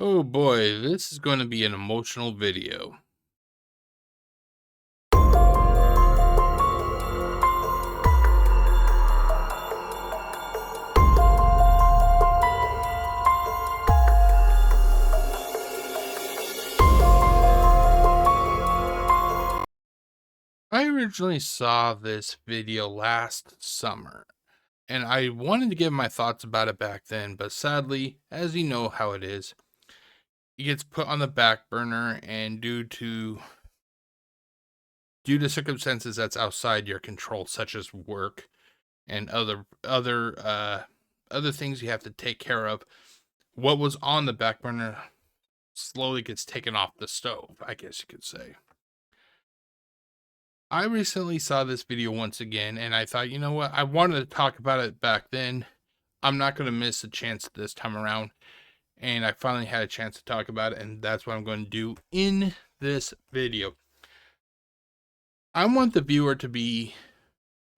Oh boy, this is going to be an emotional video. I originally saw this video last summer, and I wanted to give my thoughts about it back then, but sadly, as you know how it is, it gets put on the back burner, and due to circumstances that's outside your control, such as work and other things you have to take care of, what was on the back burner slowly gets taken off the stove, I guess you could say. I recently saw this video once again, and I thought, you know what? I wanted to talk about it back then. I'm not going to miss a chance this time around. And I finally had a chance to talk about it, and that's what I'm going to do in this video. I want the viewer to be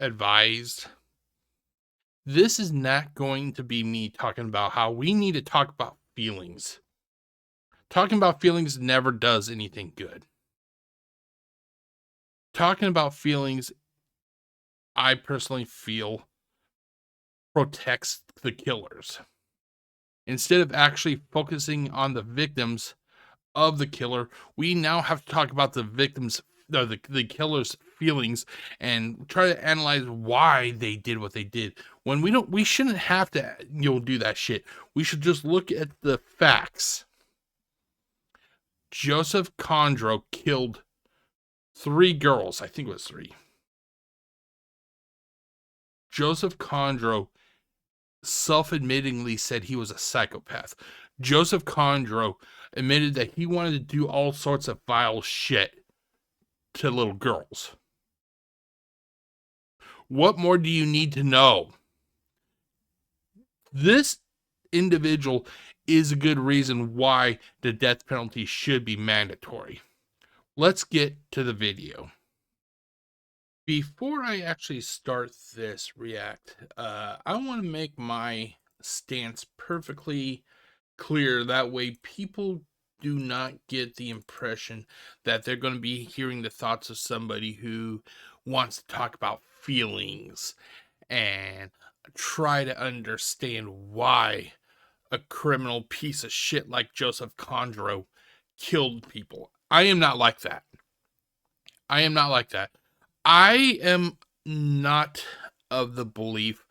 advised. This is not going to be me talking about how we need to talk about feelings. Talking about feelings never does anything good. Talking about feelings, I personally feel, protects the killers. Instead of actually focusing on the victims of the killer, we now have to talk about the victims, the killer's feelings, and try to analyze why they did what they did. When we shouldn't have to, do that shit. We should just look at the facts. Joseph Kondro killed 3 girls. I think it was 3. Joseph Kondro self-admittingly said he was a psychopath. Joseph Kondro admitted that he wanted to do all sorts of vile shit to little girls. What more do you need to know? This individual is a good reason why the death penalty should be mandatory. Let's get to the video. Before I actually start this react, I want to make my stance perfectly clear. That way people do not get the impression that they're going to be hearing the thoughts of somebody who wants to talk about feelings and try to understand why a criminal piece of shit like Joseph Kondro killed people. I am not like that. I am not like that. I am not of the belief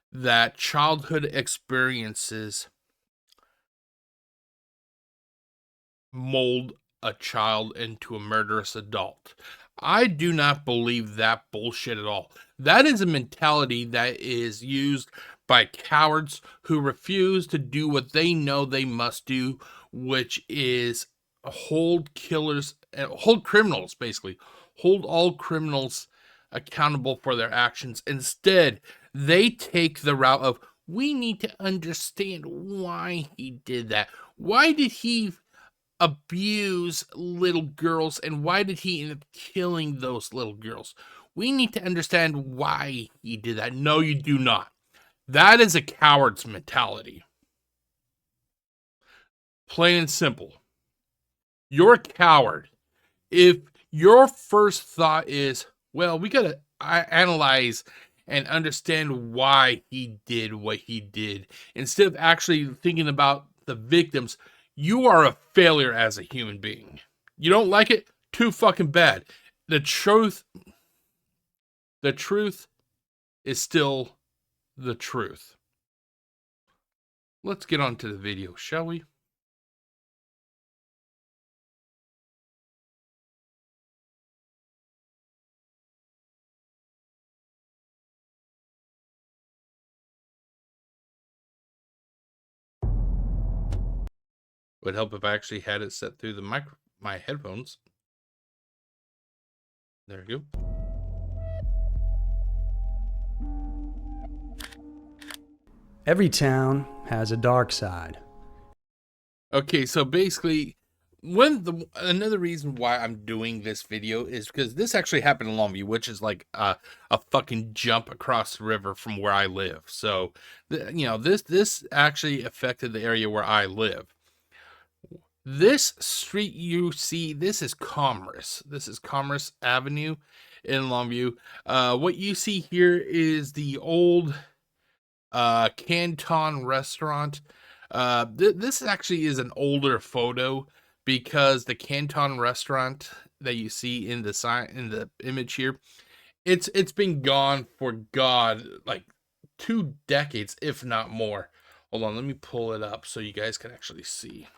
that childhood experiences mold a child into a murderous adult. I do not believe that bullshit at all. That is a mentality that is used by cowards who refuse to do what they know they must do, which is hold criminals, basically. Hold all criminals accountable for their actions. Instead, they take the route of, we need to understand why he did that. Why did he abuse little girls, and why did he end up killing those little girls? We need to understand why he did that. No, you do not. That is a coward's mentality. Plain and simple. You're a coward if your first thought is, well, we gotta analyze and understand why he did what he did, instead of actually thinking about the victims. You are a failure as a human being. You don't like it? Too fucking bad. The truth is still the truth. Let's get on to the video, shall we? Would help if I actually had it set through my headphones. There we go. Every town has a dark side. Okay, so basically, another reason why I'm doing this video is because this actually happened in Longview, which is like a fucking jump across the river from where I live. So, this actually affected the area where I live. This street you see, this is Commerce. This is Commerce Avenue in Longview. What you see here is the old Canton restaurant. This actually is an older photo because the Canton restaurant that you see in the sign in the image here, it's been gone for God like 2 decades, if not more. Hold on, let me pull it up so you guys can actually see.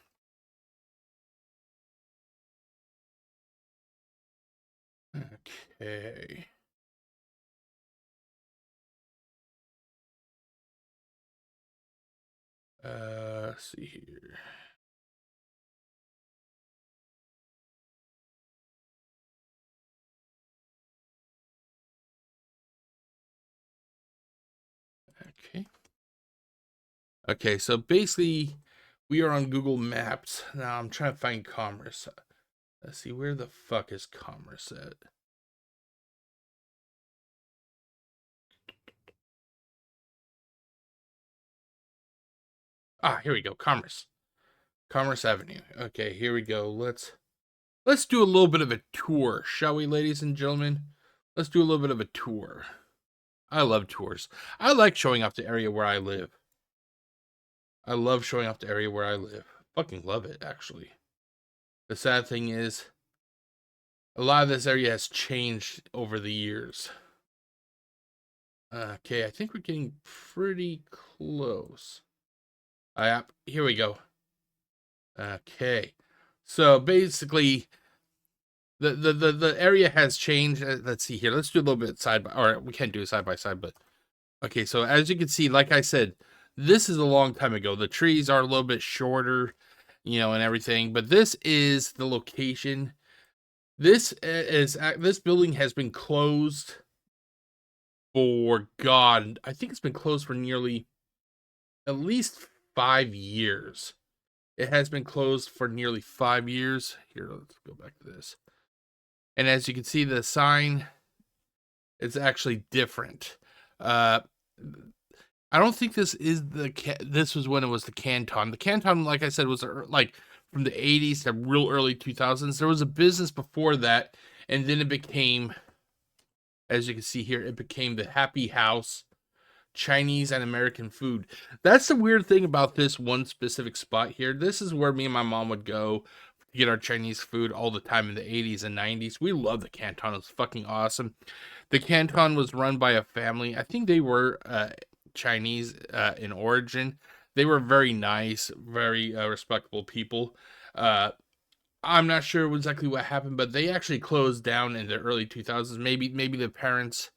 Okay. Let's see here. Okay. Okay, so basically we are on Google Maps. Now I'm trying to find Commerce. Let's see, where the fuck is Commerce at? Ah, here we go. Commerce. Commerce Avenue. Okay, here we go. Let's do a little bit of a tour, shall we, ladies and gentlemen? Let's do a little bit of a tour. I love tours. I like showing off the area where I live. I love showing off the area where I live. Fucking love it, actually. The sad thing is, a lot of this area has changed over the years. Okay, I think we're getting pretty close. Here we go. Okay, so basically, the area has changed. Let's see here. Let's do a little bit side by, or we can't do it side by side, but okay. So as you can see, like I said, this is a long time ago. The trees are a little bit shorter, and everything. But this is the location. This building has been closed for God. I think it's been closed for nearly at least 5 years. It has been closed for nearly 5 years. Here, let's go back to this. And as you can see, the sign is actually different. I don't think this is this was when it was the Canton. The Canton, like I said, was like from the 80s to real early 2000s. There was a business before that, and then it became, as you can see here, it became the Happy House Chinese and American food. That's the weird thing about this one specific spot here. This is where me and my mom would go to get our Chinese food all the time in the 80s and 90s. We love the Canton. It was fucking awesome. The Canton was run by a family. I think they were Chinese in origin. They were very nice, very respectable people. I'm not sure exactly what happened, but they actually closed down in the early 2000s. Maybe the parents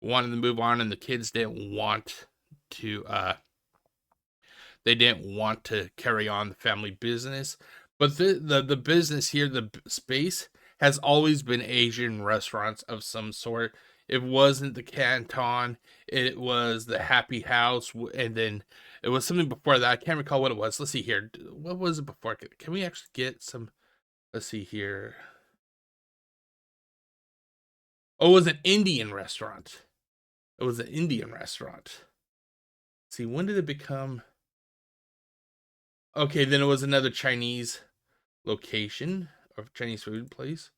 wanted to move on and the kids didn't want to carry on the family business. But the business here, the space, has always been Asian restaurants of some sort. It wasn't the Canton, it was the Happy House, and then it was something before that. I can't recall what it was. Let's see here. What was it before? Can we actually get some? Let's see here. Oh, it was an Indian restaurant. It was an Indian restaurant. Let's see, when did it become? Okay, then it was another Chinese location of Chinese food place.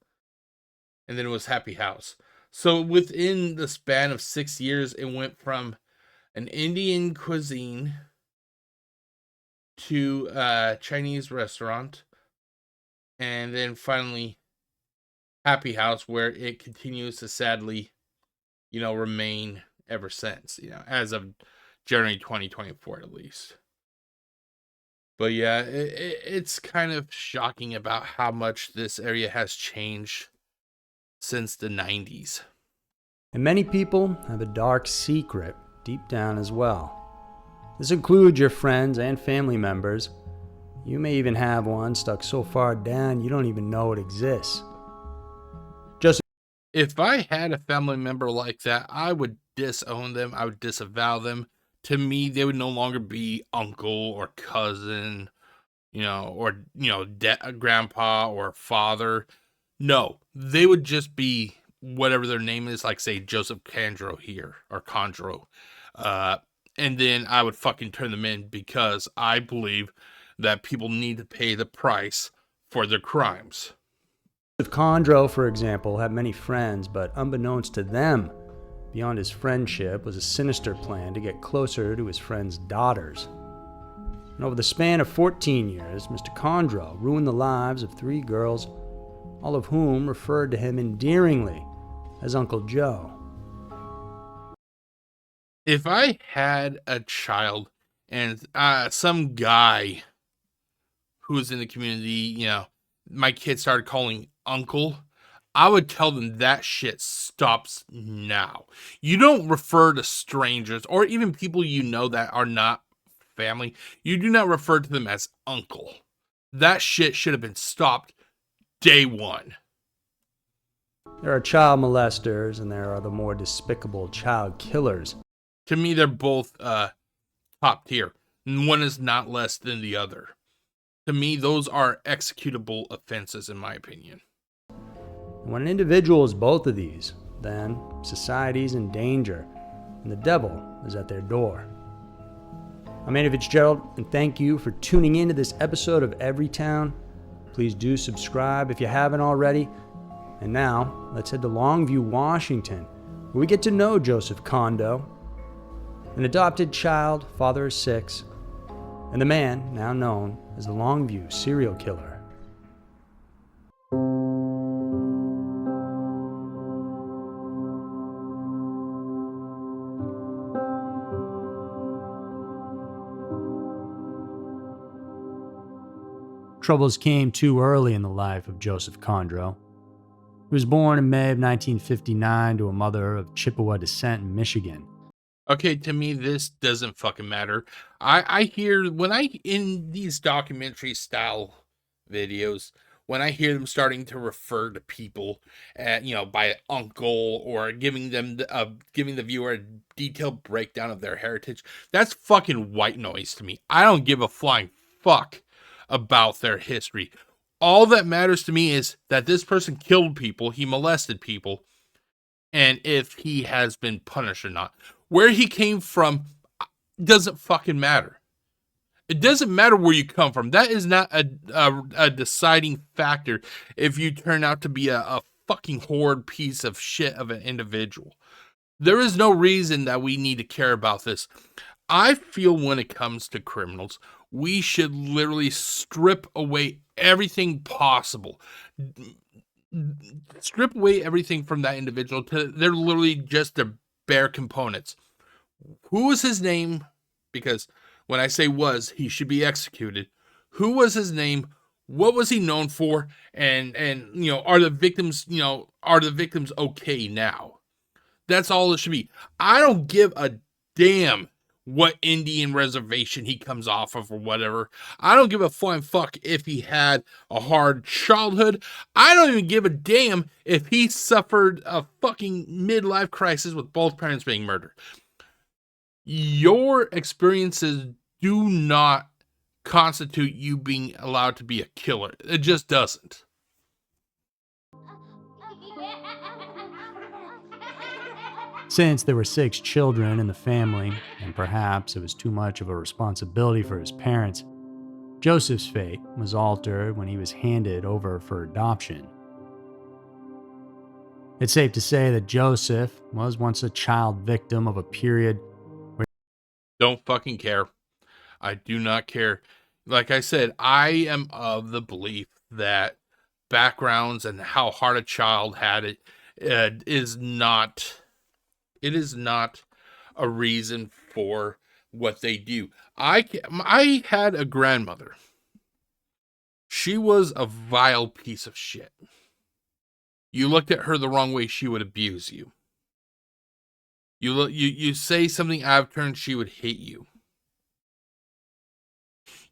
And then it was Happy House. So within the span of 6 years, it went from an Indian cuisine to a Chinese restaurant, and then finally Happy House, where it continues to sadly, remain ever since, as of January 2024 at least. But yeah, it's kind of shocking about how much this area has changed since the 90s. And many people have a dark secret deep down as well. This includes your friends and family members. You may even have one stuck so far down you don't even know it exists. If I had a family member like that, I would disown them. I would disavow them. To me, they would no longer be uncle or cousin, or grandpa or father. No, they would just be whatever their name is, like say Joseph Kondro here or Kondro. And then I would fucking turn them in because I believe that people need to pay the price for their crimes. Kondro, for example, had many friends, but unbeknownst to them, beyond his friendship was a sinister plan to get closer to his friends' daughters. And over the span of 14 years, Mr. Kondro ruined the lives of 3 girls, all of whom referred to him endearingly as Uncle Joe. If I had a child and some guy who was in the community, my kid started calling uncle, I would tell them that shit stops now. You don't refer to strangers or even people that are not family. You do not refer to them as uncle. That shit should have been stopped day one. There are child molesters and there are the more despicable child killers. To me, they're both top tier. One is not less than the other. To me, those are executable offenses, in my opinion. When an individual is both of these, then society's in danger, and the devil is at their door. I'm Andy Fitzgerald, and thank you for tuning in to this episode of Everytown. Please do subscribe if you haven't already. And now, let's head to Longview, Washington, where we get to know Joseph Kondro, an adopted child, father of 6, and the man now known as the Longview serial killer. Troubles came too early in the life of Joseph Kondro. He was born in May of 1959 to a mother of Chippewa descent in Michigan. Okay, to me, this doesn't fucking matter. I hear, in these documentary style videos, when I hear them starting to refer to people, by uncle or giving the viewer a detailed breakdown of their heritage, that's fucking white noise to me. I don't give a flying fuck about their history. All that matters to me is that this person killed people, he molested people, and if he has been punished or not. Where he came from doesn't fucking matter. It doesn't matter where you come from. That is not a deciding factor if you turn out to be a fucking horrid piece of shit of an individual. There is no reason that we need to care about this. I feel when it comes to criminals, we should literally strip away everything possible. Strip away everything from that individual. They're literally just their bare components. Who was his name? Because when I say was, he should be executed. Who was his name? What was he known for? And are the victims okay now? That's all it should be. I don't give a damn what Indian reservation he comes off of or whatever. I don't give a flying fuck if he had a hard childhood. I don't even give a damn if he suffered a fucking midlife crisis with both parents being murdered. Your experiences do not constitute you being allowed to be a killer. It just doesn't. Since there were 6 children in the family, and perhaps it was too much of a responsibility for his parents, Joseph's fate was altered when he was handed over for adoption. It's safe to say that Joseph was once a child victim of a period where... Don't fucking care. I do not care. Like I said, I am of the belief that backgrounds and how hard a child had it is not a reason for what they do. I had a grandmother. She was a vile piece of shit. You looked at her the wrong way, she would abuse you. You say something out of turn, she would hate you.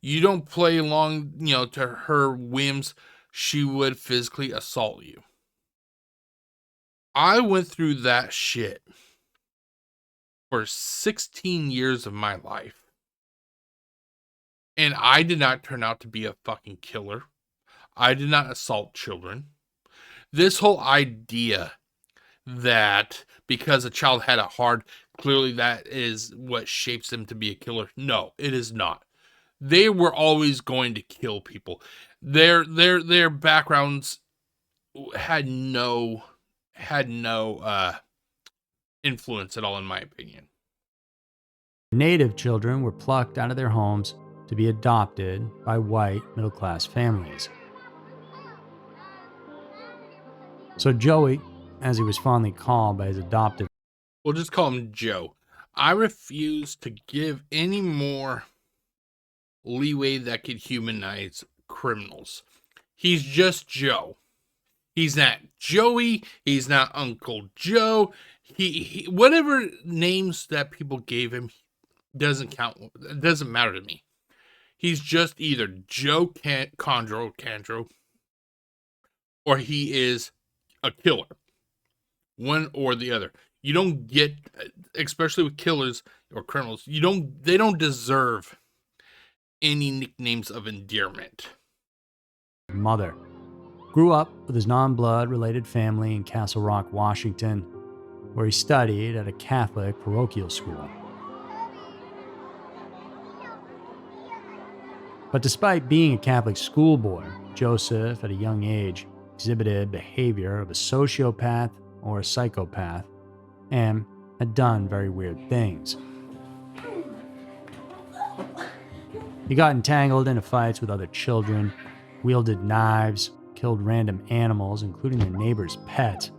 You don't play along, to her whims, she would physically assault you. I went through that shit for 16 years of my life. And I did not turn out to be a fucking killer. I did not assault children. This whole idea that because a child had it hard, clearly that is what shapes them to be a killer. No, it is not. they were always going to kill people. Their backgrounds had no influence at all, in my opinion. Native children were plucked out of their homes to be adopted by white middle-class families. So Joey, as he was fondly called by his adoptive, We'll just call him Joe. I refuse to give any more leeway that could humanize criminals. He's just Joe. He's not Joey. He's not Uncle Joe. He whatever names that people gave him doesn't count. It doesn't matter to me. He's just either Joe Kondro, or he is a killer. One or the other. You don't get, especially with killers or criminals, they don't deserve any nicknames of endearment. Mother grew up with his non-blood related family in Castle Rock, Washington, where he studied at a Catholic parochial school. But despite being a Catholic schoolboy, Joseph, at a young age, exhibited behavior of a sociopath or a psychopath and had done very weird things. He got entangled into fights with other children, wielded knives, killed random animals, including their neighbors' pets.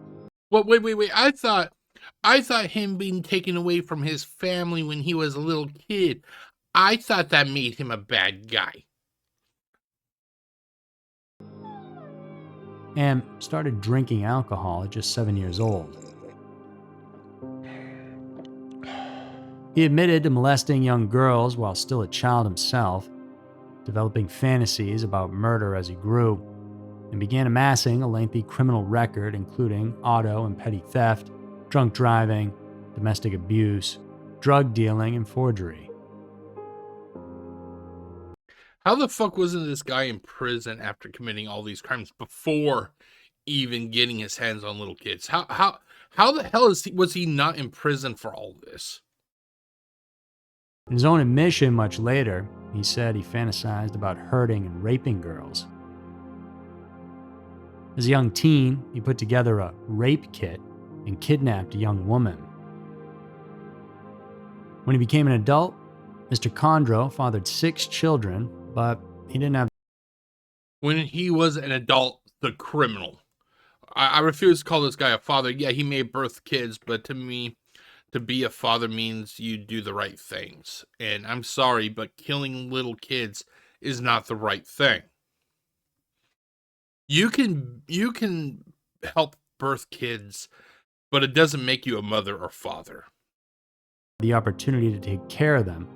Well, wait. I thought him being taken away from his family when he was a little kid, I thought that made him a bad guy. And started drinking alcohol at just 7 years old. He admitted to molesting young girls while still a child himself, developing fantasies about murder as he grew, and began amassing a lengthy criminal record including auto and petty theft, drunk driving, domestic abuse, drug dealing, and forgery. How the fuck wasn't this guy in prison after committing all these crimes before even getting his hands on little kids? How the hell was he not in prison for all this? In his own admission much later, he said he fantasized about hurting and raping girls. As a young teen, he put together a rape kit and kidnapped a young woman. When he became an adult, Mr. Kondro fathered 6 children, but he didn't have... When he was an adult, the criminal. I refuse to call this guy a father. Yeah, he may birth kids, but to me, to be a father means you do the right things. And I'm sorry, but killing little kids is not the right thing. You can help birth kids, but it doesn't make you a mother or father. The opportunity to take care of them,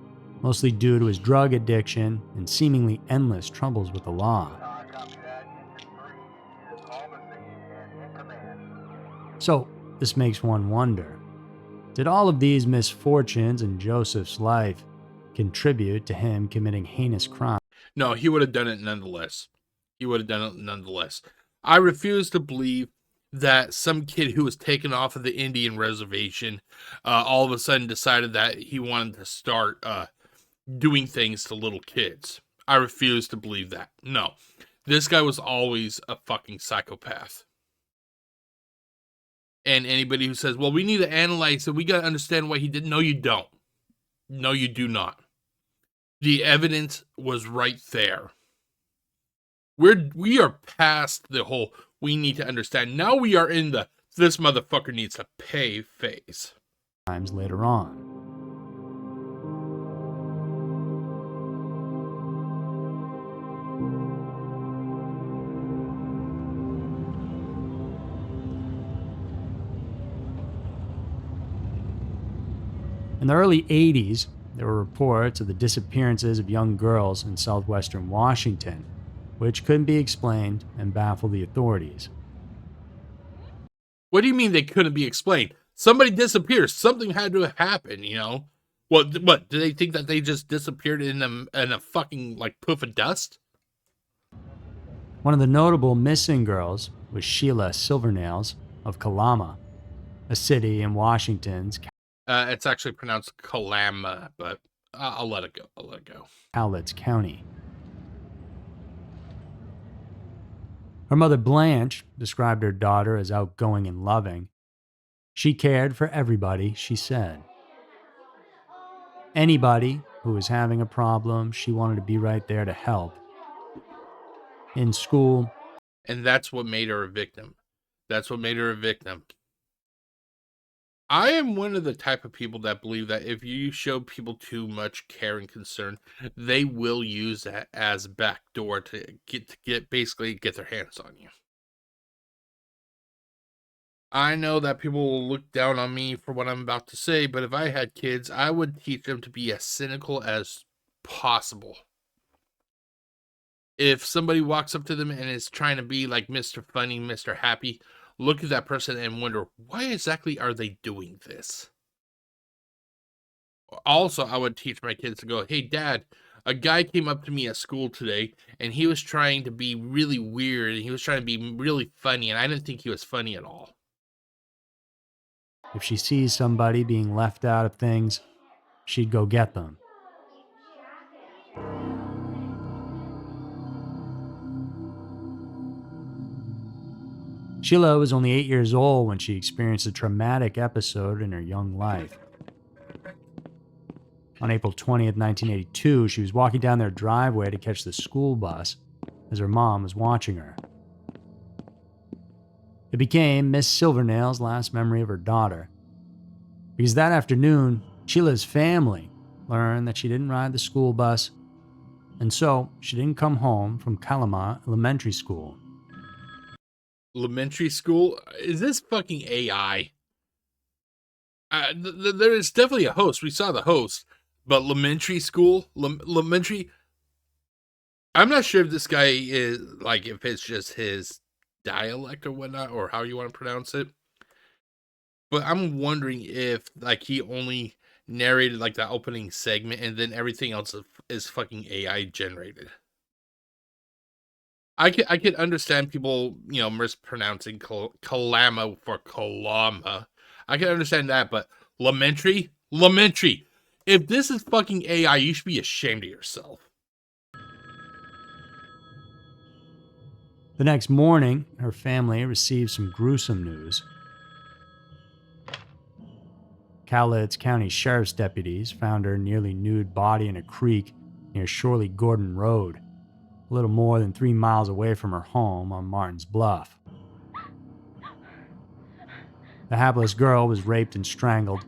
mostly due to his drug addiction and seemingly endless troubles with the law. So, this makes one wonder, did all of these misfortunes in Joseph's life contribute to him committing heinous crimes? No, he would have done it nonetheless. I refuse to believe that some kid who was taken off of the Indian reservation all of a sudden decided that he wanted to start doing things to little kids. I refuse to believe that. No. This guy was always a fucking psychopath. And anybody who says, well, we need to analyze it, we got to understand why he did. No, you don't. No, you do not. The evidence was right there. We are past the whole, we need to understand. Now we are in the, this motherfucker needs to pay phase. Times later on. In the early 80s, there were reports of the disappearances of young girls in southwestern Washington, which couldn't be explained and baffled the authorities. What do you mean they couldn't be explained? Somebody disappears. Something had to happen, you know? What, do they think that they just disappeared in a fucking, like, poof of dust? One of the notable missing girls was Sheila Silvernails of Kalama, a city in Washington's... It's actually pronounced Kalama, but I'll let it go. I'll let it go. Cowlitz County. Her mother, Blanche, described her daughter as outgoing and loving. She cared for everybody, she said. Anybody who was having a problem, she wanted to be right there to help. In school. And that's what made her a victim. That's what made her a victim. I am one of the type of people that believe that if you show people too much care and concern, they will use that as a backdoor to basically get their hands on you. I know that people will look down on me for what I'm about to say, but if I had kids, I would teach them to be as cynical as possible. If somebody walks up to them and is trying to be like Mr. Funny, Mr. Happy, look at that person and wonder, why exactly are they doing this? Also, I would teach my kids to go, hey, Dad, a guy came up to me at school today and he was trying to be really weird and he was trying to be really funny, and I didn't think he was funny at all. If she sees somebody being left out of things, she'd go get them. Sheila was only 8 years old when she experienced a traumatic episode in her young life. On April 20th, 1982, she was walking down their driveway to catch the school bus as her mom was watching her. It became Miss Silvernail's last memory of her daughter, because that afternoon, Sheila's family learned that she didn't ride the school bus, and so she didn't come home from Kalama Elementary School. Elementary school? Is this fucking AI? There is definitely a host. We saw the host, but elementary school, elementary. I'm not sure if this guy is like, if it's just his dialect or whatnot, or how you want to pronounce it. But I'm wondering if like he only narrated like the opening segment and then everything else is fucking AI generated. I could understand people, mispronouncing Kalama for Kalama. I can understand that, but Lamentary? If this is fucking AI, you should be ashamed of yourself. The next morning, her family received some gruesome news. Cowlitz County Sheriff's deputies found her nearly nude body in a creek near Shorley Gordon Road, a little more than 3 miles away from her home on Martin's Bluff. The hapless girl was raped and strangled.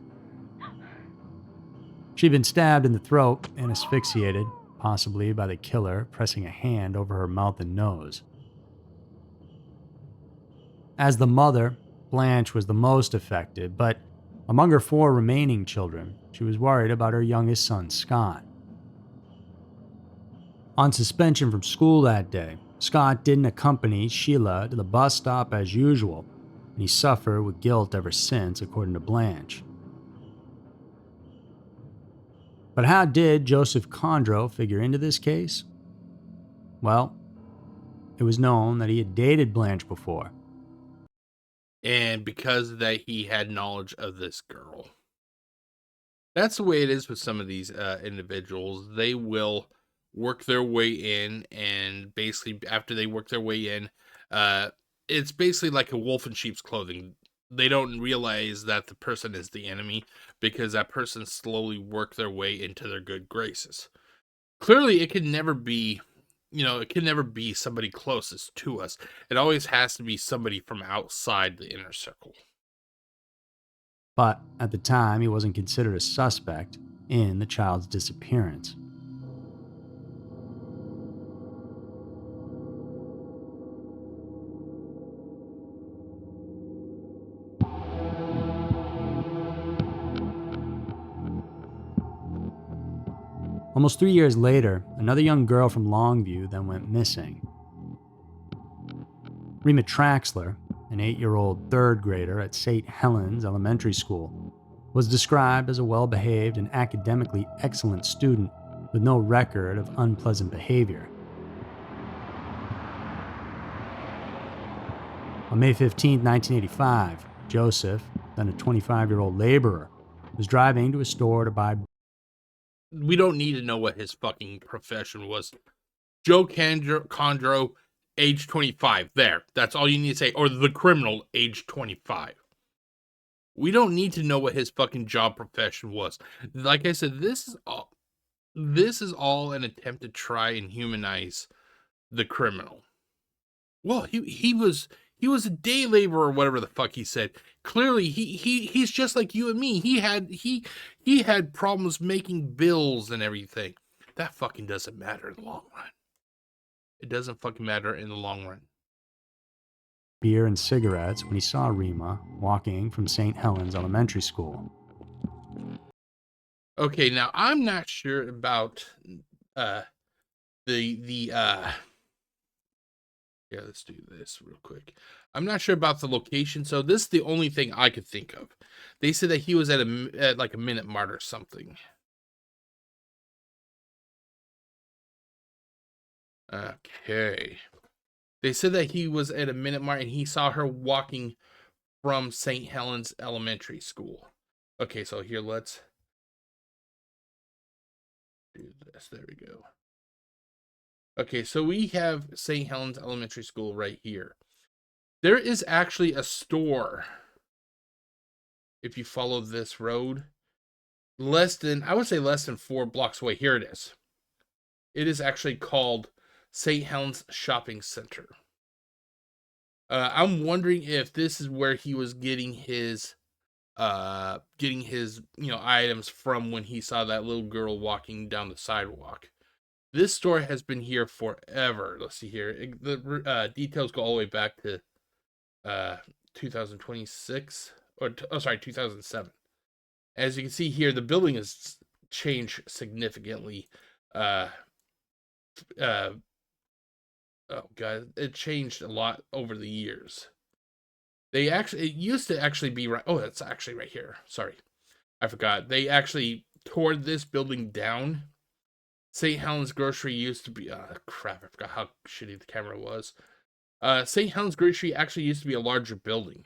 She'd been stabbed in the throat and asphyxiated, possibly by the killer pressing a hand over her mouth and nose. As the mother, Blanche was the most affected, but among her 4 remaining children, she was worried about her youngest son, Scott. On suspension from school that day, Scott didn't accompany Sheila to the bus stop as usual, and he suffered with guilt ever since, according to Blanche. But how did Joseph Kondro figure into this case? Well, it was known that he had dated Blanche before. And because that he had knowledge of this girl. That's the way it is with some of these individuals. They will work their way in, and basically after they work their way in, it's basically like a wolf in sheep's clothing. They don't realize that the person is the enemy because that person slowly worked their way into their good graces. Clearly, it can never be, it can never be somebody closest to us. It always has to be somebody from outside the inner circle. But at the time, he wasn't considered a suspect in the child's disappearance. Almost 3 years later, another young girl from Longview then went missing. Rima Traxler, an 8-year-old third grader at St. Helens Elementary School, was described as a well-behaved and academically excellent student with no record of unpleasant behavior. On May 15, 1985, Joseph, then a 25-year-old laborer, was driving to a store to buy We don't need to know what his fucking profession was. Joe Kondro, age 25. There. That's all you need to say. Or the criminal, age 25. We don't need to know what his fucking job profession was. Like I said, this is all an attempt to try and humanize the criminal. Well, he was a day laborer or whatever the fuck he said. Clearly, he's just like you and me. He had problems making bills and everything. That fucking doesn't matter in the long run. It doesn't fucking matter in the long run. Beer and cigarettes when he saw Rima walking from St. Helens Elementary School. Okay, now I'm not sure about yeah, let's do this real quick. I'm not sure about the location, so this is the only thing I could think of. They said that he was at like a Minute Mart or something. Okay. They said that he was at a Minute Mart and he saw her walking from St. Helens Elementary School. Okay, so here, let's do this. There we go. Okay, so we have St. Helens Elementary School right here. There is actually a store, if you follow this road, I would say less than 4 blocks away. Here it is. It is actually called St. Helens Shopping Center. I'm wondering if this is where he was getting his items from when he saw that little girl walking down the sidewalk. This store has been here forever. Let's see here. The details go all the way back to 2026 or 2007. As you can see here, the building has changed significantly. Oh god, it changed a lot over the years. It used to actually be right. Oh, that's actually right here. Sorry, I forgot. They actually tore this building down. St. Helens Grocery used to be. Crap! I forgot how shitty the camera was. St. Helens Grocery actually used to be a larger building,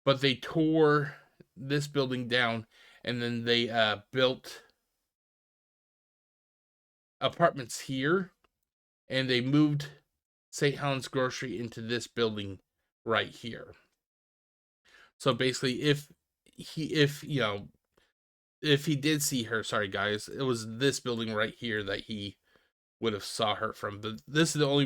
but they tore this building down, and then they built apartments here, and they moved St. Helens Grocery into this building right here. So basically, if he did see her, sorry guys, it was this building right here that he would have saw her from. But this is the only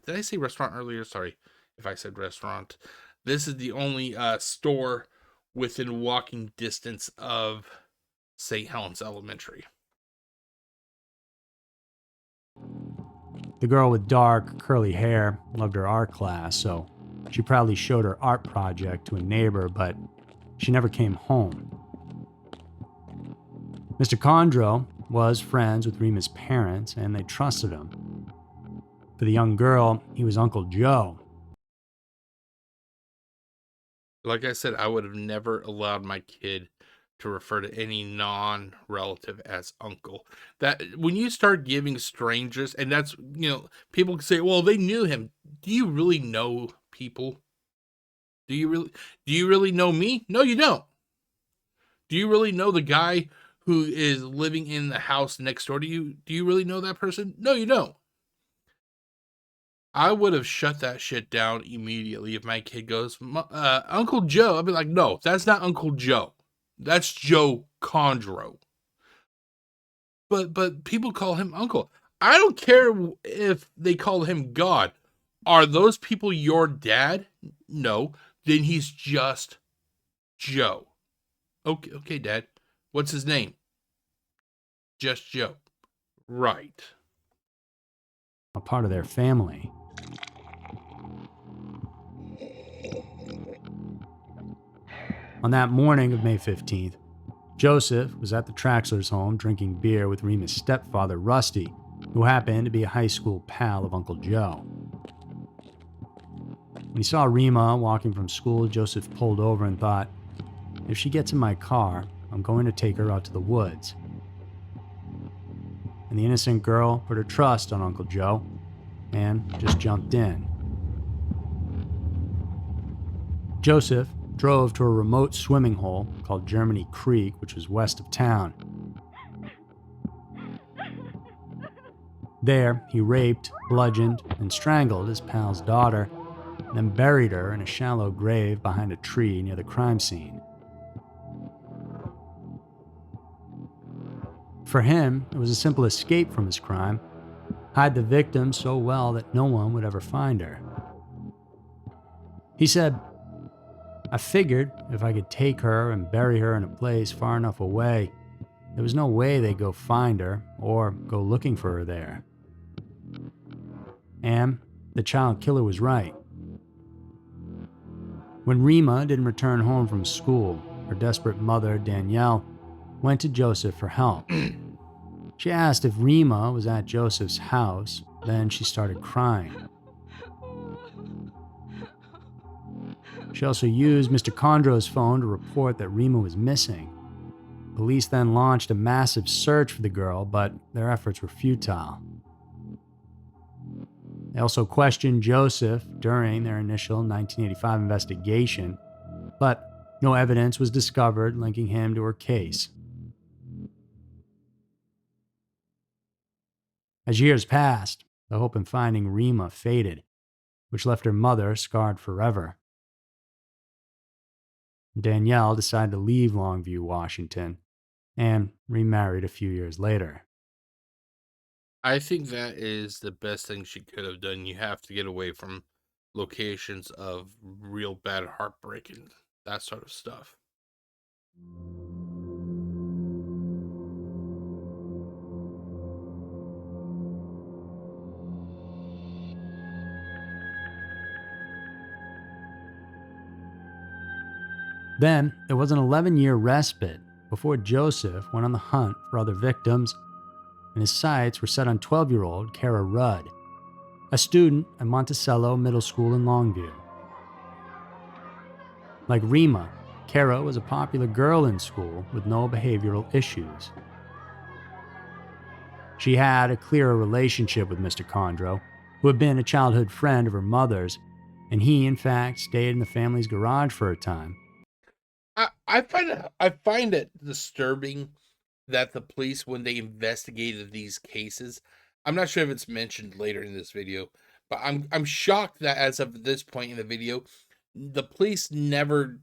did I say restaurant earlier? Sorry if I said restaurant. This is the only store within walking distance of St. Helens Elementary. The girl with dark, curly hair loved her art class, so she proudly showed her art project to a neighbor, but she never came home. Mr. Kondro was friends with Rima's parents, and they trusted him. For the young girl, he was Uncle Joe. Like I said, I would have never allowed my kid to refer to any non-relative as uncle. That when you start giving strangers, and that's, people can say, well, they knew him. Do you really know people? Do you really know me? No, you don't. Do you really know the guy who is living in the house next door to you? Do you really know that person? No, you don't. I would have shut that shit down immediately if my kid goes, Uncle Joe. I'd be like, no, that's not Uncle Joe. That's Joe Kondro. But people call him uncle. I don't care if they call him God. Are those people your dad? No. Then he's just Joe. Okay, Dad. What's his name? Just Joe. Right. A part of their family. On that morning of May 15th, Joseph was at the Traxler's home drinking beer with Rima's stepfather, Rusty, who happened to be a high school pal of Uncle Joe. When he saw Rima walking from school, Joseph pulled over and thought, if she gets in my car, I'm going to take her out to the woods. And the innocent girl put her trust on Uncle Joe and just jumped in. Joseph drove to a remote swimming hole called Germany Creek, which was west of town. There, he raped, bludgeoned, and strangled his pal's daughter, then buried her in a shallow grave behind a tree near the crime scene. For him, it was a simple escape from his crime, hide the victim so well that no one would ever find her. He said, "I figured if I could take her and bury her in a place far enough away, there was no way they'd go find her or go looking for her there." And the child killer was right. When Rima didn't return home from school, her desperate mother, Danielle, went to Joseph for help. She asked if Rima was at Joseph's house, then she started crying. She also used Mr. Kondro's phone to report that Rima was missing. Police then launched a massive search for the girl, but their efforts were futile. They also questioned Joseph during their initial 1985 investigation, but no evidence was discovered linking him to her case. As years passed, the hope in finding Rima faded, which left her mother scarred forever. Danielle decided to leave Longview, Washington, and remarried a few years later. I think that is the best thing she could have done. You have to get away from locations of real bad heartbreak and that sort of stuff. Then, there was an 11-year respite before Joseph went on the hunt for other victims, and his sights were set on 12-year-old Kara Rudd, a student at Monticello Middle School in Longview. Like Rima, Kara was a popular girl in school with no behavioral issues. She had a clearer relationship with Mr. Kondro, who had been a childhood friend of her mother's, and he, in fact, stayed in the family's garage for a time. I find it disturbing that the police, when they investigated these cases, I'm not sure if it's mentioned later in this video, but I'm shocked that as of this point in the video, the police never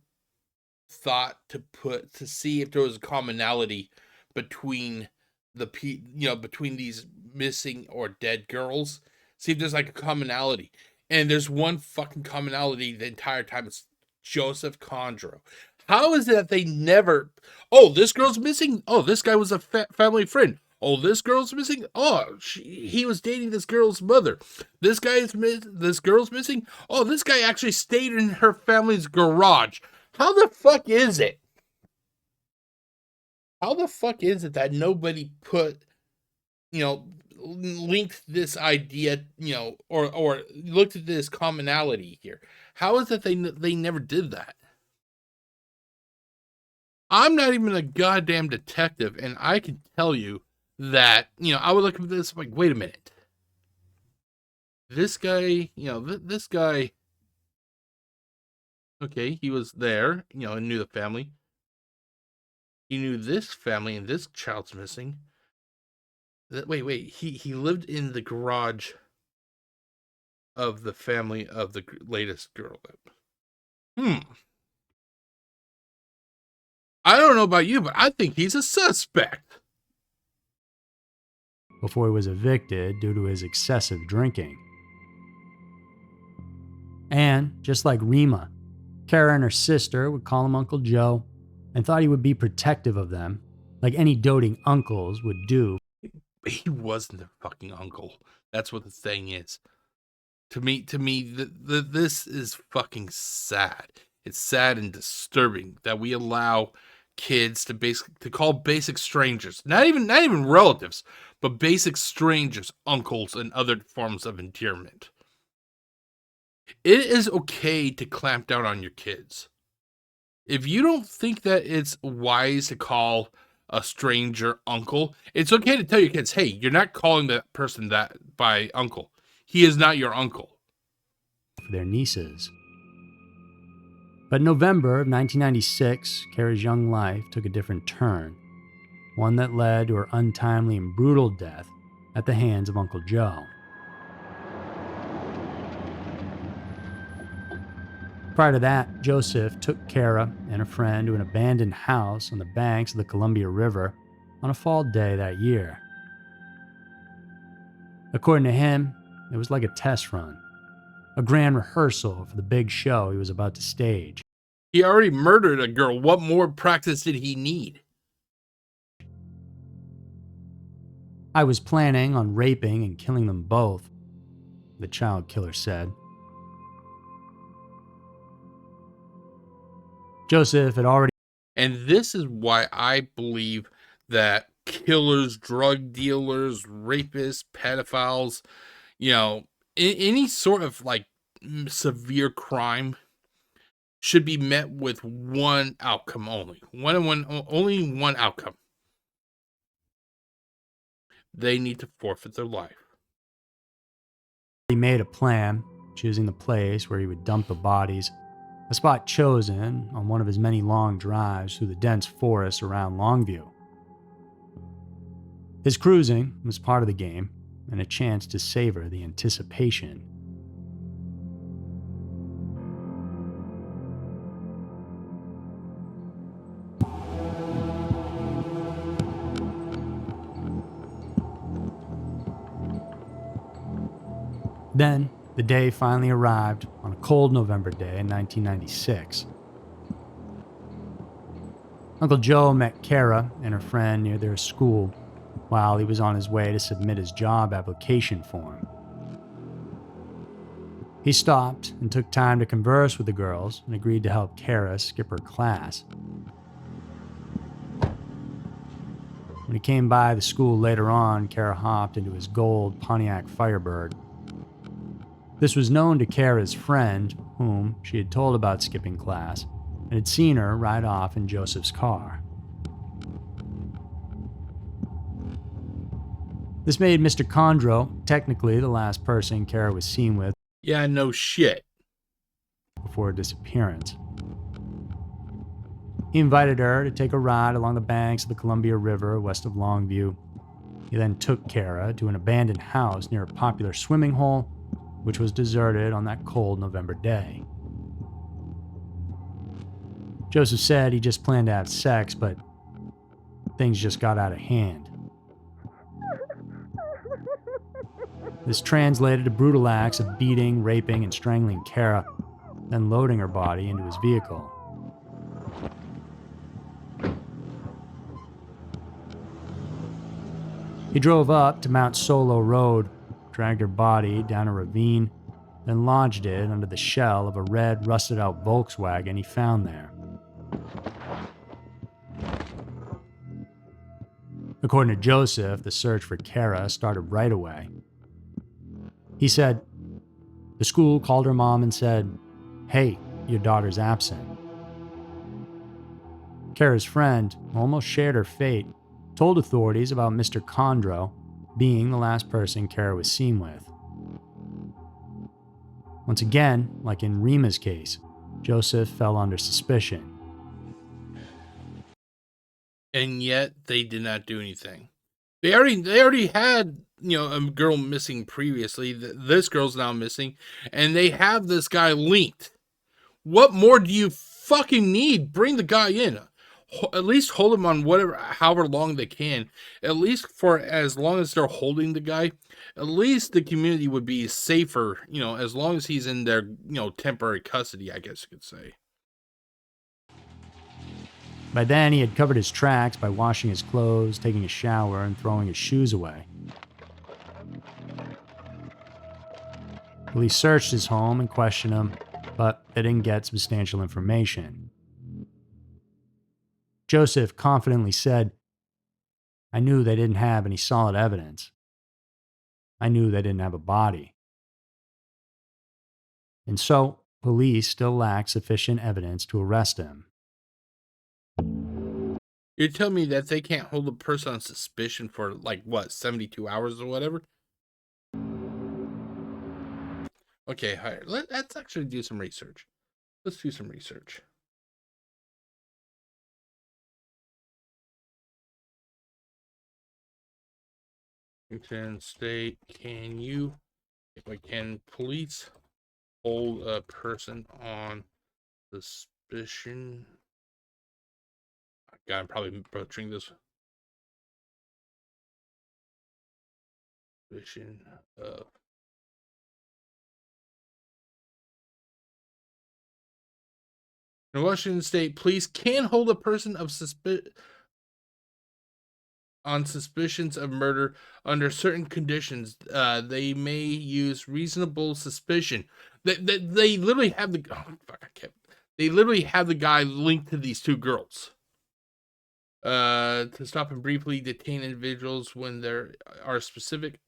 thought to see if there was a commonality between between these missing or dead girls. See if there's like a commonality. And there's one fucking commonality the entire time. It's Joseph Kondro. How is it that they never... Oh, this girl's missing? Oh, this guy was a family friend. Oh, this girl's missing? Oh, he was dating this girl's mother. This girl's missing? Oh, this guy actually stayed in her family's garage. How the fuck is it? How the fuck is it that nobody linked this idea, or looked at this commonality here? How is it they never did that? I'm not even a goddamn detective, and I can tell you that, I would look at this like, wait a minute. This guy, this guy, okay, he was there, and knew the family. He knew this family, and this child's missing. Wait, he lived in the garage of the family of the latest girl. I don't know about you, but I think he's a suspect. Before he was evicted due to his excessive drinking. And, just like Rima, Kara and her sister would call him Uncle Joe and thought he would be protective of them, like any doting uncles would do. He wasn't their fucking uncle. That's what the thing is. To me, this is fucking sad. It's sad and disturbing that we allow kids to call basic strangers, not even relatives, but basic strangers, uncles, and other forms of endearment. It is okay to clamp down on your kids. If you don't think that it's wise to call a stranger uncle, it's okay to tell your kids, hey, you're not calling that person that by uncle. He is not your uncle. For their nieces. But in November of 1996, Kara's young life took a different turn, one that led to her untimely and brutal death at the hands of Uncle Joe. Prior to that, Joseph took Kara and a friend to an abandoned house on the banks of the Columbia River on a fall day that year. According to him, it was like a test run, a grand rehearsal for the big show he was about to stage. He already murdered a girl. What more practice did he need? I was planning on raping and killing them both, the child killer said. Joseph had already. And this is why I believe that killers, drug dealers, rapists, pedophiles, any sort of like severe crime should be met with one outcome only. Only one outcome. They need to forfeit their life. He made a plan, choosing the place where he would dump the bodies, a spot chosen on one of his many long drives through the dense forest around Longview. His cruising was part of the game and a chance to savor the anticipation. Then, the day finally arrived on a cold November day in 1996. Uncle Joe met Kara and her friend near their school while he was on his way to submit his job application form. He stopped and took time to converse with the girls and agreed to help Kara skip her class. When he came by the school later on, Kara hopped into his gold Pontiac Firebird. This was known to Kara's friend, whom she had told about skipping class, and had seen her ride off in Joseph's car. This made Mr. Kondro technically the last person Kara was seen with. Yeah, no shit. Before her disappearance. He invited her to take a ride along the banks of the Columbia River west of Longview. He then took Kara to an abandoned house near a popular swimming hole, which was deserted on that cold November day. Joseph said he just planned to have sex, but things just got out of hand. This translated to brutal acts of beating, raping, and strangling Kara, then loading her body into his vehicle. He drove up to Mount Solo Road, dragged her body down a ravine, then lodged it under the shell of a red, rusted-out Volkswagen he found there. According to Joseph, the search for Kara started right away. He said, the school called her mom and said, "Hey, your daughter's absent." Kara's friend, who almost shared her fate, told authorities about Mr. Kondro being the last person Kara was seen with. Once again, like in Rima's case, Joseph fell under suspicion. And yet they did not do anything. They already had, a girl missing previously. This girl's now missing, and they have this guy linked. What more do you fucking need? Bring the guy in. At least hold him on however long they can. At least for as long as they're holding the guy, at least the community would be safer, as long as he's in their, temporary custody, I guess you could say. By then, he had covered his tracks by washing his clothes, taking a shower, and throwing his shoes away. Police searched his home and questioned him, but they didn't get substantial information. Joseph confidently said, "I knew they didn't have any solid evidence. I knew they didn't have a body." And so, police still lacked sufficient evidence to arrest him. You're telling me that they can't hold a person on suspicion for 72 hours or whatever? Okay, all right. Let's actually do some research. Let's do some research. Washington State, can police hold a person on suspicion? God, I'm probably butchering this. Suspicion of. In Washington State, police can hold a person on suspicions of murder under certain conditions. They may use reasonable suspicion. They literally have the They literally have the guy linked to these two girls. To stop and briefly detain individuals when there are specific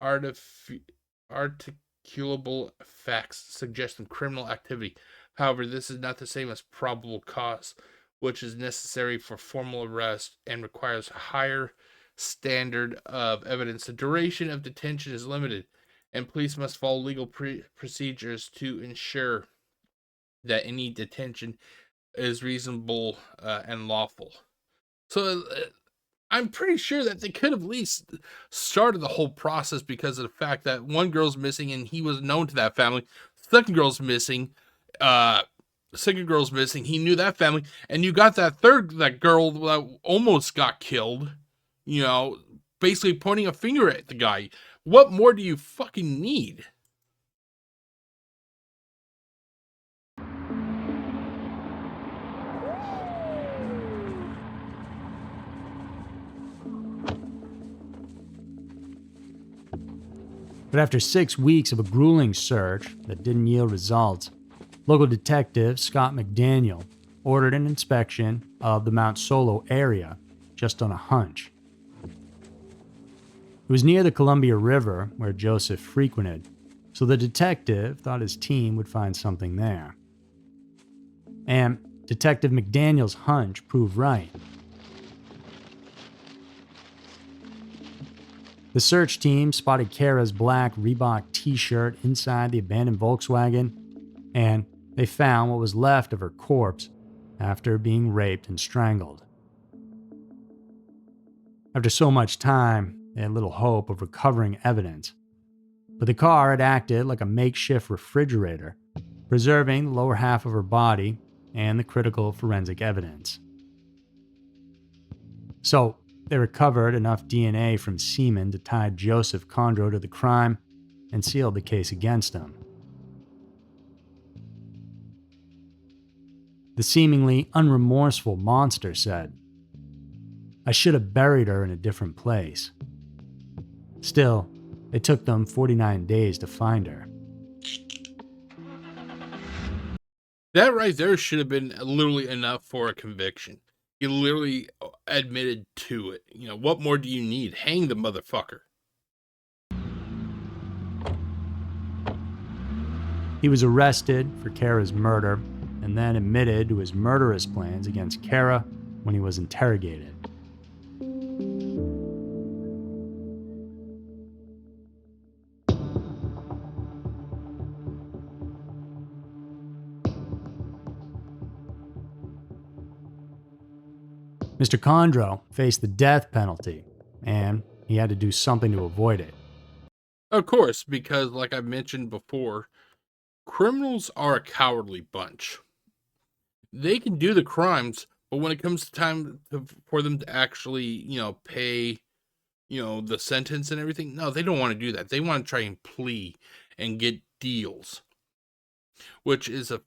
articulable facts suggesting criminal activity. However, this is not the same as probable cause, which is necessary for formal arrest and requires a higher standard of evidence. The duration of detention is limited, and police must follow legal procedures to ensure that any detention is reasonable and lawful. So I'm pretty sure that they could have at least started the whole process because of the fact that one girl's missing and he was known to that family. Second girl's missing. He knew that family, and you got that girl that almost got killed. You know, basically pointing a finger at the guy. What more do you fucking need? But after 6 weeks of a grueling search that didn't yield results, local detective Scott McDaniel ordered an inspection of the Mount Solo area just on a hunch. It was near the Columbia River where Joseph frequented, so the detective thought his team would find something there. And Detective McDaniel's hunch proved right. The search team spotted Kara's black Reebok t-shirt inside the abandoned Volkswagen, and they found what was left of her corpse after being raped and strangled. After so much time, they had little hope of recovering evidence, but the car had acted like a makeshift refrigerator, preserving the lower half of her body and the critical forensic evidence. So, they recovered enough DNA from semen to tie Joseph Kondro to the crime and sealed the case against him. The seemingly unremorseful monster said, "I should have buried her in a different place." Still, it took them 49 days to find her. That right there should have been literally enough for a conviction. He literally admitted to it. You know, what more do you need? Hang the motherfucker. He was arrested for Kara's murder and then admitted to his murderous plans against Kara when he was interrogated. Mr. Kondro faced the death penalty, and he had to do something to avoid it. Of course, because like I mentioned before, criminals are a cowardly bunch. They can do the crimes, but when it comes to time for them to actually, pay, the sentence and everything, no, they don't want to do that. They want to try and plea and get deals, which is a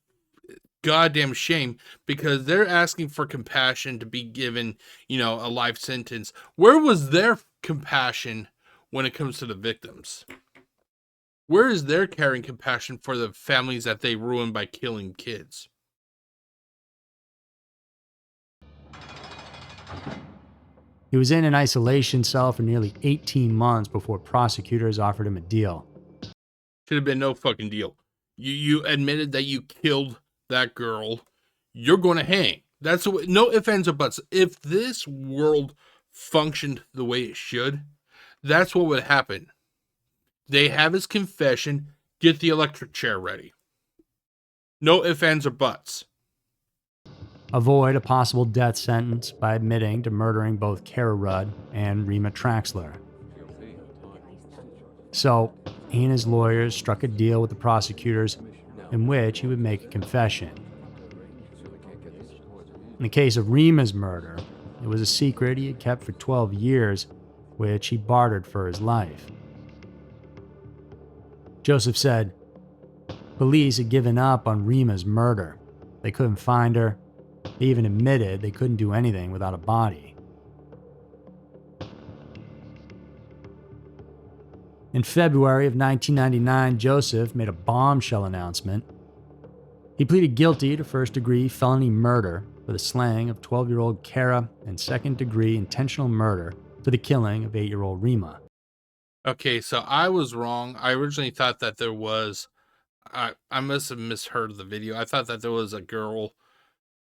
goddamn shame because they're asking for compassion to be given, a life sentence. Where was their compassion when it comes to the victims? Where is their caring compassion for the families that they ruined by killing kids? He was in an isolation cell for nearly 18 months before prosecutors offered him a deal. Should have been no fucking deal. You admitted that you killed that girl. You're going to hang. That's no ifs, ands, or buts. If this world functioned the way it should, that's what would happen. They have his confession. Get the electric chair ready. No ifs, ands, or buts. Avoid a possible death sentence by admitting to murdering both Kara Rudd and Rima Traxler. So he and his lawyers struck a deal with the prosecutors in which he would make a confession. In the case of Rima's murder, it was a secret he had kept for 12 years, which he bartered for his life. Joseph said, police had given up on Rima's murder. They couldn't find her. They even admitted they couldn't do anything without a body. In February of 1999, Joseph made a bombshell announcement. He pleaded guilty to first-degree felony murder for the slaying of 12-year-old Kara and second-degree intentional murder for the killing of 8-year-old Rima. Okay, so I was wrong. I originally thought that there was... I must have misheard the video. I thought that there was a girl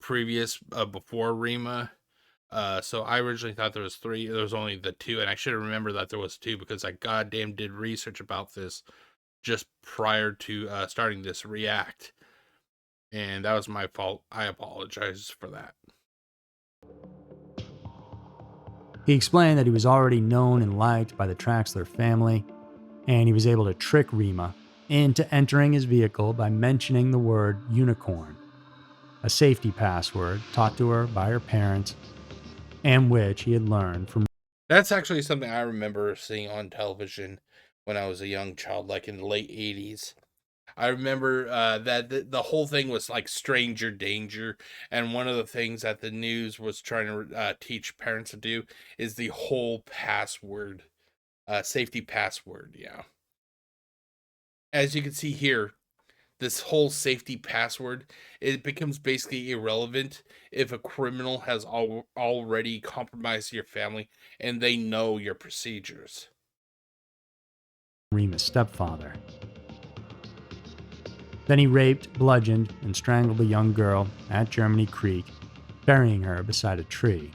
before Rima. So I originally thought there was 3. There was only the 2, and I should have remembered that there was 2 because I goddamn did research about this just prior to starting this react. And that was my fault. I apologize for that. He explained that he was already known and liked by the Traxler family, and he was able to trick Rima into entering his vehicle by mentioning the word unicorn, a safety password taught to her by her parents, and which he had learned from... That's actually something I remember seeing on television when I was a young child, like in the late 80s. I remember that the whole thing was like stranger danger, and one of the things that the news was trying to teach parents to do is the whole password, safety password, yeah. As you can see here, this whole safety password, it becomes basically irrelevant if a criminal has already compromised your family and they know your procedures. Rima's stepfather. Then he raped, bludgeoned, and strangled a young girl at Germany Creek, burying her beside a tree.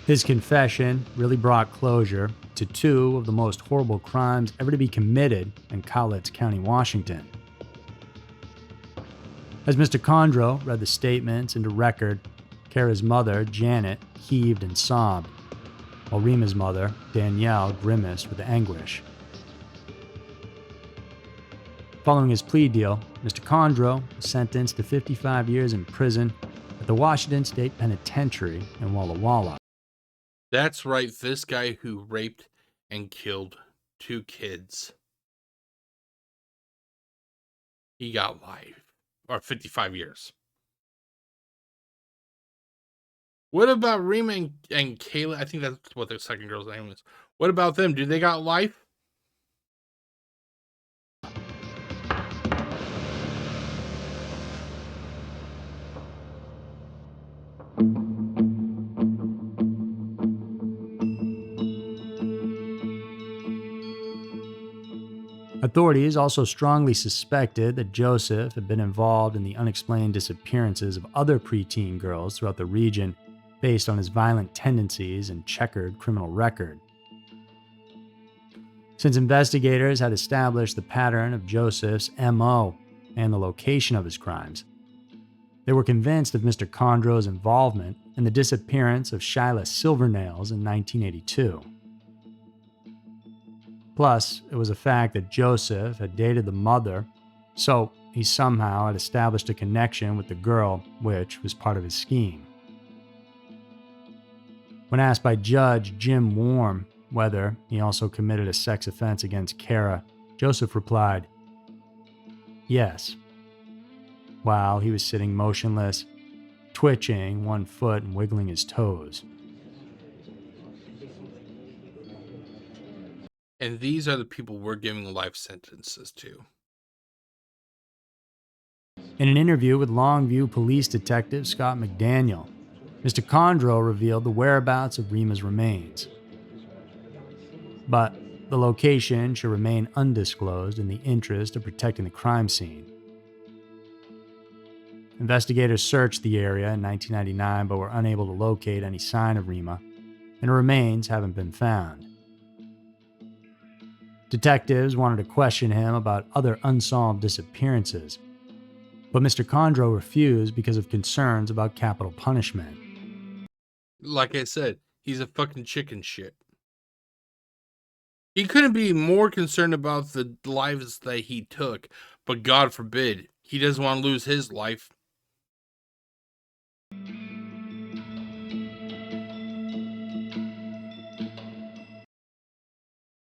His confession really brought closure to 2 of the most horrible crimes ever to be committed in Cowlitz County, Washington. As Mr. Kondro read the statements into record, Kara's mother, Janet, heaved and sobbed, while Rima's mother, Danielle, grimaced with anguish. Following his plea deal, Mr. Kondro was sentenced to 55 years in prison at the Washington State Penitentiary in Walla Walla. That's right, this guy who raped and killed 2 kids. He got life, or 55 years. What about Rima and Kayla? I think that's what the second girl's name was. What about them? Do they got life? Authorities also strongly suspected that Joseph had been involved in the unexplained disappearances of other preteen girls throughout the region based on his violent tendencies and checkered criminal record. Since investigators had established the pattern of Joseph's MO and the location of his crimes, they were convinced of Mr. Kondro's involvement in the disappearance of Shyla Silvernails in 1982. Plus, it was a fact that Joseph had dated the mother, so he somehow had established a connection with the girl, which was part of his scheme. When asked by Judge Jim Warm whether he also committed a sex offense against Kara, Joseph replied, "Yes," while he was sitting motionless, twitching one foot and wiggling his toes. And these are the people we're giving life sentences to. In an interview with Longview Police Detective Scott McDaniel, Mr. Kondro revealed the whereabouts of Rima's remains. But the location should remain undisclosed in the interest of protecting the crime scene. Investigators searched the area in 1999 but were unable to locate any sign of Rima, and her remains haven't been found. Detectives wanted to question him about other unsolved disappearances, but Mr. Kondro refused because of concerns about capital punishment. Like I said, He's a fucking chicken shit. He couldn't be more concerned about the lives that he took, but God forbid, he doesn't want to lose his life.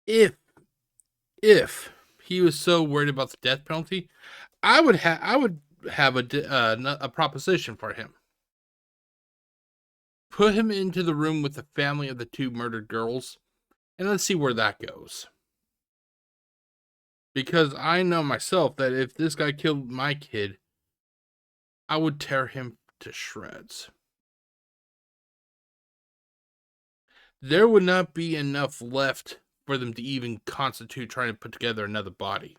If he was so worried about the death penalty, I would have a proposition for him. Put him into the room with the family of the 2 murdered girls, and let's see where that goes. Because I know myself that if this guy killed my kid, I would tear him to shreds. There would not be enough left for them to even constitute trying to put together another body.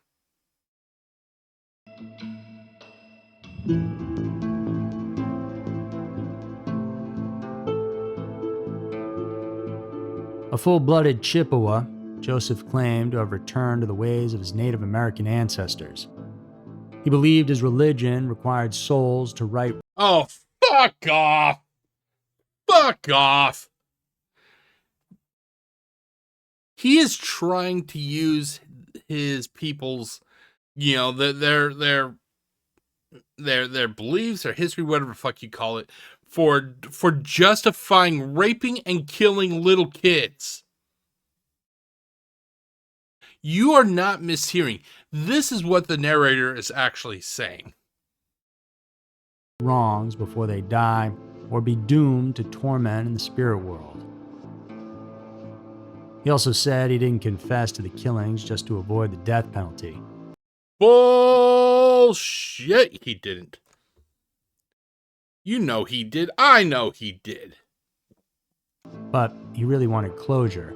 A full-blooded Chippewa, Joseph claimed to have returned to the ways of his Native American ancestors. He believed his religion required souls to right. Oh, fuck off! Fuck off! He is trying to use his people's, their beliefs, their history, whatever the fuck you call it, for justifying raping and killing little kids. You are not mishearing. This is what the narrator is actually saying. Wrongs before they die or be doomed to torment in the spirit world. He also said he didn't confess to the killings just to avoid the death penalty. Bullshit, he didn't. You know he did. I know he did. But he really wanted closure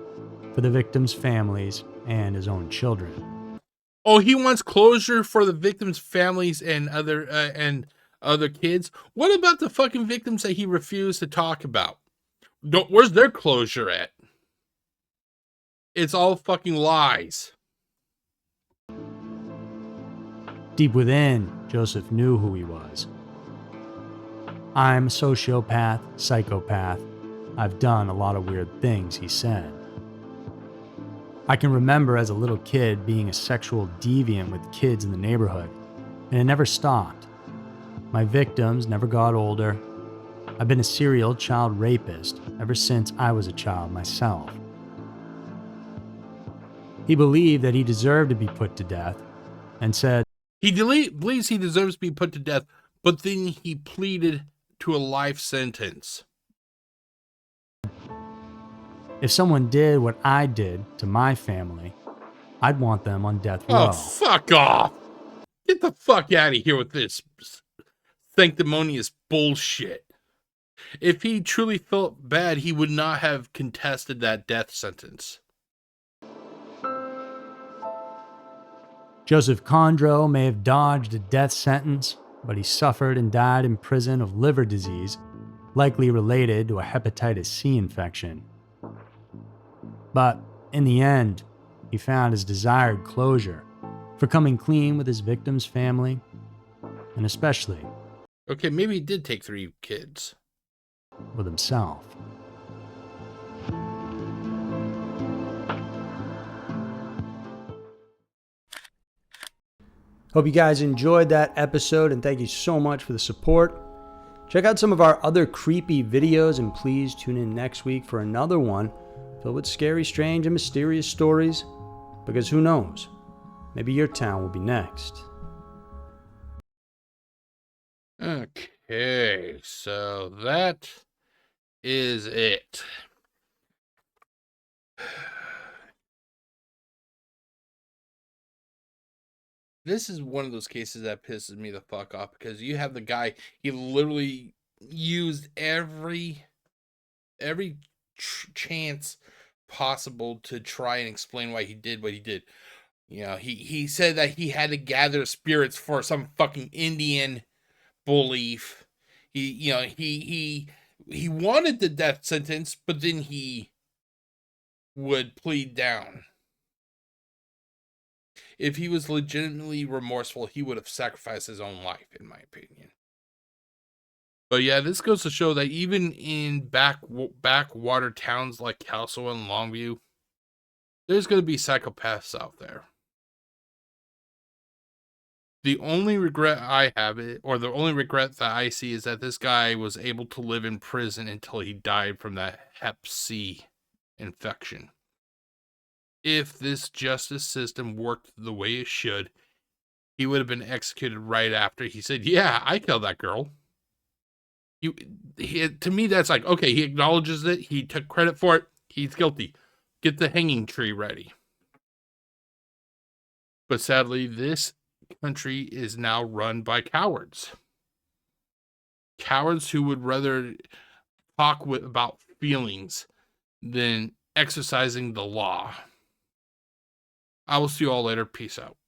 for the victims' families and his own children. Oh, he wants closure for the victims' families and other kids? What about the fucking victims that he refused to talk about? Where's their closure at? It's all fucking lies. Deep within, Joseph knew who he was. I'm a sociopath, psychopath. I've done a lot of weird things, he said. I can remember as a little kid being a sexual deviant with kids in the neighborhood, and it never stopped. My victims never got older. I've been a serial child rapist ever since I was a child myself. He believed that he deserved to be put to death and said he believes he deserves to be put to death, but then he pleaded to a life sentence. If someone did what I did to my family, I'd want them on death row. Oh, fuck off! Get the fuck out of here with this sanctimonious bullshit. If he truly felt bad, he would not have contested that death sentence. Joseph Kondro may have dodged a death sentence, but he suffered and died in prison of liver disease, likely related to a hepatitis C infection. But in the end, he found his desired closure for coming clean with his victim's family, and especially, okay, maybe he did take 3 kids, with himself. Hope you guys enjoyed that episode, and thank you so much for the support. Check out some of our other creepy videos, and please tune in next week for another one filled with scary, strange, and mysterious stories, because who knows, maybe your town will be next. Okay, so that is it. This is one of those cases that pisses me the fuck off, because you have the guy, he literally used every chance possible to try and explain why he did what he did. You know, he said that he had to gather spirits for some fucking Indian belief. He wanted the death sentence, but then he would plead down. If he was legitimately remorseful, he would have sacrificed his own life, in my opinion. But yeah, this goes to show that even in backwater towns like Kelso and Longview, there's going to be psychopaths out there. The only regret I have, or the only regret that I see, is that this guy was able to live in prison until he died from that Hep C infection. If this justice system worked the way it should, he would have been executed right after. He said, "Yeah, I killed that girl." To me, that's like, okay, he acknowledges it. He took credit for it. He's guilty. Get the hanging tree ready. But sadly, this country is now run by cowards. Cowards who would rather talk about feelings than exercising the law. I will see you all later. Peace out.